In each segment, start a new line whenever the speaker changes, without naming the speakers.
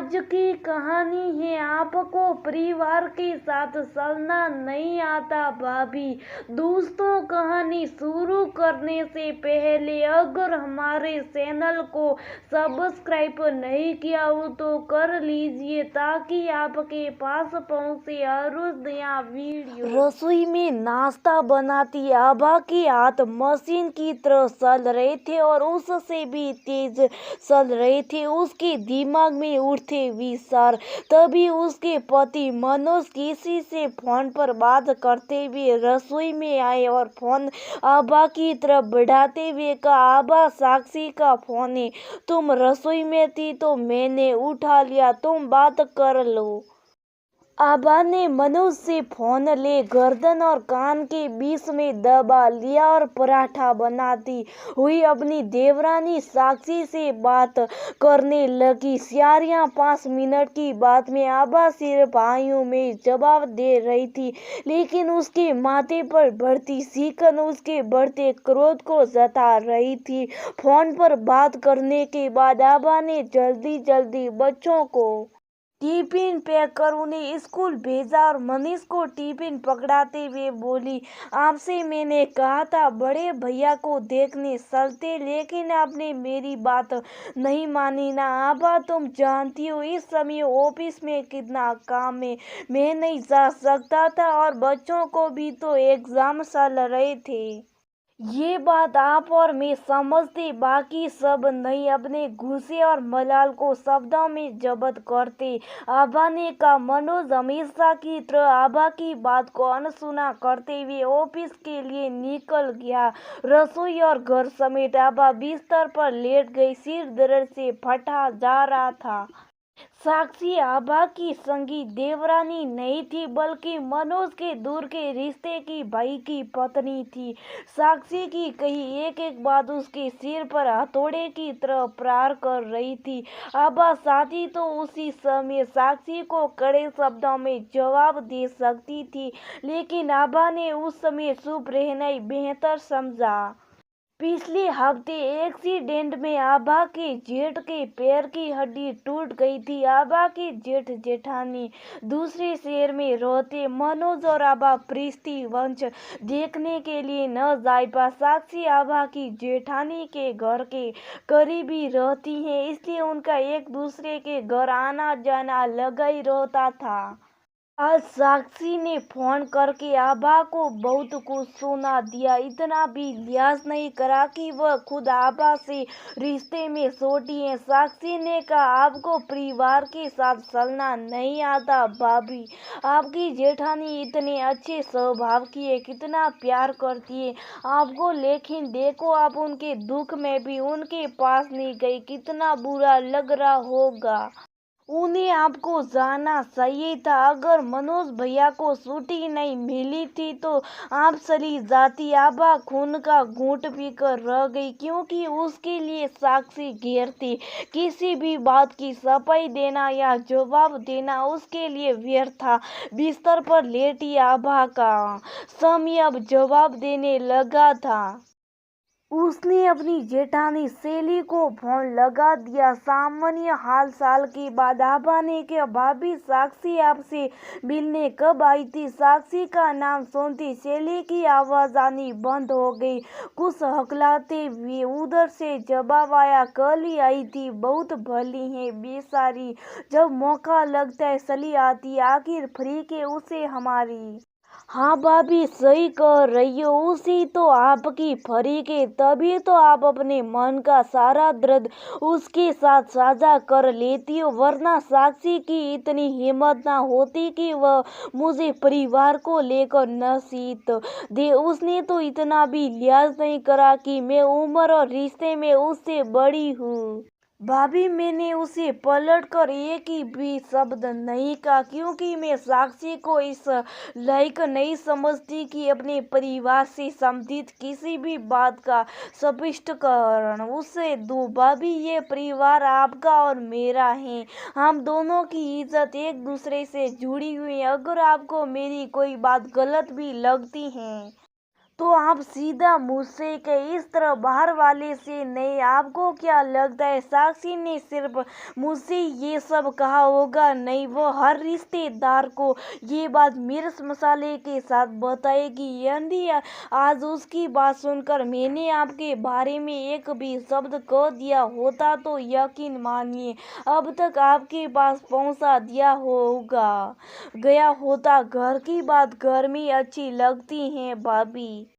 आज की कहानी है आपको परिवार के साथ चलना नहीं आता भाभी। दोस्तों, कहानी शुरू करने से पहले अगर हमारे चैनल को सब्सक्राइब नहीं किया हो तो कर लीजिए ताकि आपके पास पहुंचे हर रोज नया वीडियो। रसोई में नाश्ता बनाती आभा के हाथ मशीन की तरह चल रहे थे और उससे भी तेज चल रहे थे। उसके दिमाग में उठते विचार। तभी उसके पति मनोज किसी से फोन पर बात करते हुए रसोई में आए और फोन आभा की तरफ बढ़ाते हुए कहा, आभा, साक्षी का फोन है। तुम रसोई में थी तो मैंने उठा लिया, तुम बात कर लो। आभा ने मनोज से फोन ले गर्दन और कान के बीच में दबा लिया और पराठा बनाती हुई अपनी देवरानी साक्षी से बात करने लगी। सारियां 5 मिनट की बात में आभा सिर्फ आयु में जवाब दे रही थी, लेकिन उसके माथे पर बढ़ती सिकन उसके बढ़ते क्रोध को जता रही थी। फोन पर बात करने के बाद आभा ने जल्दी जल्दी बच्चों को टिफिन पैक कर उन्हें स्कूल भेजा और मनीष को टिफिन पकड़ाते हुए बोली, आपसे मैंने कहा था बड़े भैया को देखने चलते, लेकिन आपने मेरी बात नहीं मानी ना। आभा, तुम जानती हो इस समय ऑफिस में कितना काम है, मैं नहीं जा सकता था और बच्चों को भी तो एग्जाम चल रहे थे। ये बात आप और मैं समझते, बाकी सब नहीं। अपने गुस्से और मलाल को शब्दों में जब्त करते आभा ने कहा। मनोज हमेशा की तरह आभा की बात को अनसुना करते हुए ऑफिस के लिए निकल गया। रसोई और घर समेत आभा बिस्तर पर लेट गई, सिर दर्द से फटा जा रहा था। साक्षी आभा की संगी देवरानी नहीं थी, बल्कि मनोज के दूर के रिश्ते की भाई की पत्नी थी। साक्षी की कही एक एक बात उसके सिर पर हथौड़े की तरह प्रहार कर रही थी। आभा चाहती तो उसी समय साक्षी को कड़े शब्दों में जवाब दे सकती थी, लेकिन आभा ने उस समय चुप रहना ही बेहतर समझा। पिछले हफ्ते एक्सीडेंट में आभा के जेठ के पैर की हड्डी टूट गई थी। आभा के जेठ जेठानी दूसरे शहर में रहते। मनोज और आभा प्रीति वंश देखने के लिए न जा पा। साक्षी आभा की जेठानी के घर के करीब ही रहती हैं, इसलिए उनका एक दूसरे के घर आना जाना लगा ही रहता था। आज साक्षी ने फोन करके आभा को बहुत कुछ सुना दिया, इतना भी लिहाज नहीं करा कि वह खुद आभा से रिश्ते में छोटी है। साक्षी ने कहा, आपको परिवार के साथ चलना नहीं आता भाभी। आपकी जेठानी इतने अच्छे स्वभाव की है, कितना प्यार करती है आपको, लेकिन देखो आप उनके दुख में भी उनके पास नहीं गई, कितना बुरा लग रहा होगा। उन्हें आपको जाना चाहिए था। अगर मनोज भैया को छुट्टी नहीं मिली थी तो आप चली जाती। आभा खून का घूंट पीकर रह गई, क्योंकि उसके लिए साक्षी गैर थी। किसी भी बात की सफाई देना या जवाब देना उसके लिए व्यर्थ था। बिस्तर पर लेटी आभा का समय अब जवाब देने लगा था। उसने अपनी जेठानी शैली को फोन लगा दिया। सामान्य हाल चाल के बाद आभा ने कहा, भाभी, साक्षी आपसे मिलने कब आई थी? साक्षी का नाम सुनती शैली की आवाज आनी बंद हो गई। कुछ हकलाते हुए उधर से जवाब आया, कल ही आई थी, बहुत भली है बेचारी, जब मौका लगता है चली आती, आखिर फ्री के उसे हमारी। हाँ भाभी, सही कह रही हो, उसी तो आपकी फरीक है, तभी तो आप अपने मन का सारा दर्द उसके साथ साझा कर लेती हो, वरना साक्षी की इतनी हिम्मत ना होती कि वह मुझे परिवार को लेकर नसीहत दे। उसने तो इतना भी लिहाज नहीं करा कि मैं उम्र और रिश्ते में उससे बड़ी हूँ। भाभी, मैंने उसे पलट कर एक ही भी शब्द नहीं कहा, क्योंकि मैं साक्षी को इस लायक नहीं समझती कि अपने परिवार से संबंधित किसी भी बात का स्पष्टीकरण उसे दूं। भाभी, ये परिवार आपका और मेरा है, हम दोनों की इज्जत एक दूसरे से जुड़ी हुई है। अगर आपको मेरी कोई बात गलत भी लगती है तो आप सीधा मुझसे के इस तरह बाहर वाले से नहीं, आपको क्या लगता है साक्षी ने सिर्फ मुझसे ये सब कहा होगा? नहीं, वो हर रिश्तेदार को ये बात मिर्च मसाले के साथ बताएगी। यदि आज उसकी बात सुनकर मैंने आपके बारे में एक भी शब्द कह दिया होता तो यकीन मानिए अब तक आपके पास पहुंचा दिया होगा गया होता। घर की बात घर में अच्छी लगती है भाभी।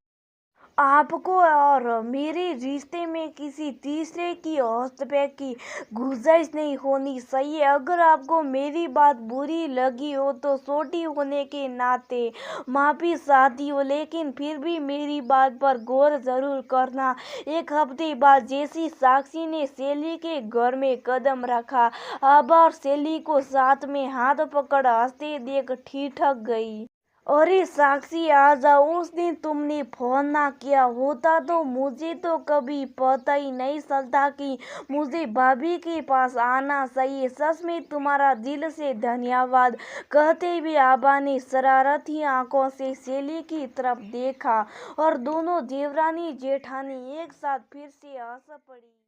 आपको और मेरे रिश्ते में किसी तीसरे की हस्तक्षेप की गुंजाइश नहीं होनी चाहिए। अगर आपको मेरी बात बुरी लगी हो तो छोटी होने के नाते माफी चाहती हो, लेकिन फिर भी मेरी बात पर गौर जरूर करना। एक हफ्ते बाद जैसी साक्षी ने शैली के घर में कदम रखा, आभा और शैली को साथ में हाथ पकड़ हंसते देख ठिठक गई। अरे साक्षी, आ जाओ। उस दिन तुमने फोन ना किया होता तो मुझे तो कभी पता ही नहीं चलता कि मुझे भाभी के पास आना चाहिए। सच में तुम्हारा दिल से धन्यवाद। कहते हुए आभा ने शरारती आंखों से शैली की तरफ देखा और दोनों देवरानी जेठानी एक साथ फिर से हंस पड़ी।